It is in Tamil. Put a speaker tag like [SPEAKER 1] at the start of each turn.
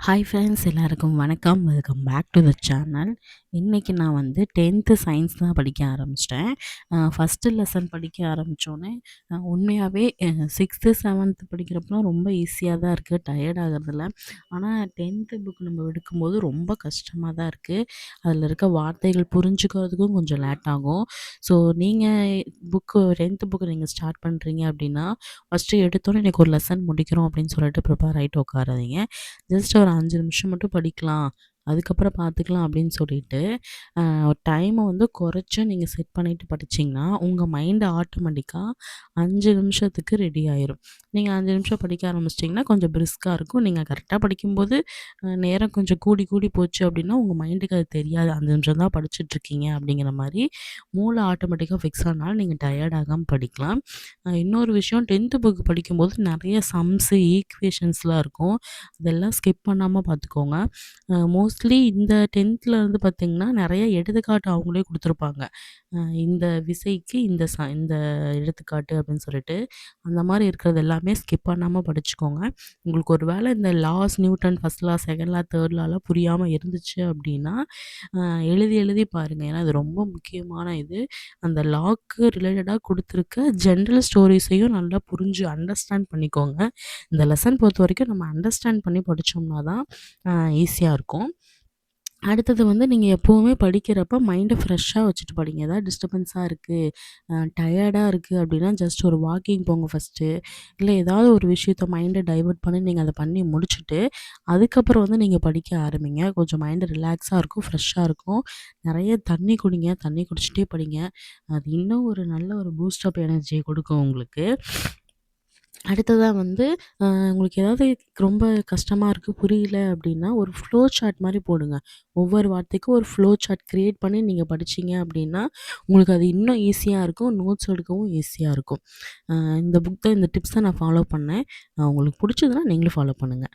[SPEAKER 1] ஹாய் ஃப்ரெண்ட்ஸ், எல்லாருக்கும் வணக்கம். Welcome back to the channel. இன்றைக்கி நான் வந்து 10th சயின்ஸ் தான் படிக்க ஆரம்பிச்சிட்டேன். ஃபஸ்ட்டு லெசன் படிக்க ஆரம்பித்தோன்னே உண்மையாகவே 6th 7th படிக்கிறப்பலாம் ரொம்ப ஈஸியாக தான் இருக்குது, டயர்ட் ஆகிறதில்ல. ஆனால் 10th புக் நம்ம எடுக்கும்போது ரொம்ப கஷ்டமாக தான் இருக்குது. அதில் இருக்க வார்த்தைகள் புரிஞ்சுக்கிறதுக்கும் கொஞ்சம் லேட் ஆகும். ஸோ நீங்கள் புக்கு 10th புக்கு நீங்கள் ஸ்டார்ட் பண்ணுறீங்க அப்படின்னா, ஃபஸ்ட்டு எடுத்தோன்னே இன்றைக்கி ஒரு லெசன் முடிக்கிறோம் அப்படின்னு சொல்லிட்டு ப்ரிப்பேர் ஆகிட்டு உட்காராதீங்க. ஜஸ்ட் ஒரு 5 நிமிஷம் மட்டும் படிக்கலாம். அதுக்கப்புறம் பார்த்துக்கலாம் அப்படின்னு சொல்லிட்டு, டைமை வந்து குறைச்சு நீங்கள் செட் பண்ணிட்டு படிச்சீங்கன்னா, உங்கள் மைண்டு ஆட்டோமேட்டிக்கா 5 நிமிஷத்துக்கு ரெடி ஆயிரும். நீங்க 5 நிமிஷம் படிக்க ஆரம்பிச்சிட்டிங்கன்னா, கொஞ்சம் பிரிஸ்கா இருக்கும். நீங்க கரெக்ட்டா படிக்கும்போது, நேரம் கொஞ்சம் கூடி கூடி போச்சு அப்படின்னா, உங்க மைண்டுக்கு அது தெரியாது. 5 நிமிஷம் தான் படிச்சுட்ருக்கீங்க அப்படிங்கிற மாரி, மூளை ஆட்டோமேட்டிக்கா ஃபிக்ஸ் ஆனால நீங்க டயர்ட் ஆகாம படிக்கலாம். இன்னொரு விஷயம் 10th புக் படிக்கும்போது நெறைய சம்ஸு, ஈக்குவேஷன்ஸ்லாம் இருக்கும். அதெல்லாம் ஸ்கிப் பண்ணாம பார்த்துக்கோங்க. மோஸ்ட்லி இந்த 10த்ல வந்து பார்த்தீங்கன்னா, நெறைய எடுத்துக்காட்டு அவங்களே குடுத்துருப்பாங்க. இந்த விசைக்கு இந்த எடுத்துக்காட்டு அப்படின்னு சொல்லிட்டு, அந்த மாரி இருக்கிறது எல்லாமே ஸ்கிப் பண்ணாம படிச்சுக்கோங்க. உங்களுக்கு ஒரு வேளை இந்த laws, Newton first law, second law, third லாலாம் புரியாம இருந்துச்சு அப்படின்னா, அ எழுதி எழுதி பாருங்க. ஏன்னா அது ரொம்ப முக்கியமான இது. அந்த லாக்கு ரிலேட்டடா குடுத்துருக்க ஜென்ரல் ஸ்டோரீஸையும் நல்லா புரிஞ்சு அண்டர்ஸ்டாண்ட் பண்ணிக்கோங்க. இந்த லெசன் பொறுத்தவரைக்கும் நம்ம அண்டர்ஸ்டாண்ட் பண்ணி படிச்சோம்னா தான் ஈஸியா இருக்கும். அடுத்தது வந்து நீங்க எப்பவுமே படிக்கிறப்ப மைண்ட ஃப்ரெஷ்ஷா வச்சுட்டு படிங்க. ஏதாவது டிஸ்டர்பன்ஸா இருக்கு, டயர்டா இருக்கு அப்படின்னா, ஜஸ்ட் ஒரு வாக்கிங் போங்க ஃபர்ஸ்ட்டு. இல்ல ஏதாவது ஒரு விஷயத்த மைண்ட டைவர்ட் பண்ணி நீங்க அத பண்ணி முடிச்சுட்டு, அதுக்கப்புறம் வந்து நீங்க படிக்க ஆரம்பிங்க. கொஞ்சம் மைண்டு ரிலாக்ஸா இருக்கும், ஃப்ரெஷ்ஷா இருக்கும். நெறைய தண்ணி குடிங்க. தண்ணி குடிச்சிட்டே படிங்க. அது இன்னும் ஒரு நல்ல ஒரு பூஸ்ட் அப் எனர்ஜிய கொடுக்கும் உங்களுக்கு. அடுத்ததா வந்து உங்களுக்கு ஏதாவது ரொம்ப கஷ்டமா இருக்கு, புரியல அப்படின்னா, ஒரு ஃப்ளோ சார்ட் மாரி போடுங்க. ஒவ்வொரு வார்த்தைக்கும் ஒரு ஃப்ளோ சார்ட் கிரியேட் பண்ணி நீங்க படிச்சீங்க அப்படின்னா, உங்களுக்கு அது இன்னும் ஈஸியா இருக்கும். நோட்ஸ் எடுக்கவும் ஈஸியா இருக்கும். இந்த டிப்ஸ நான் ஃபாலோ பண்ணேன். உங்களுக்கு புடிச்சதுன்னா நீங்களும் ஃபாலோ பண்ணுங்க.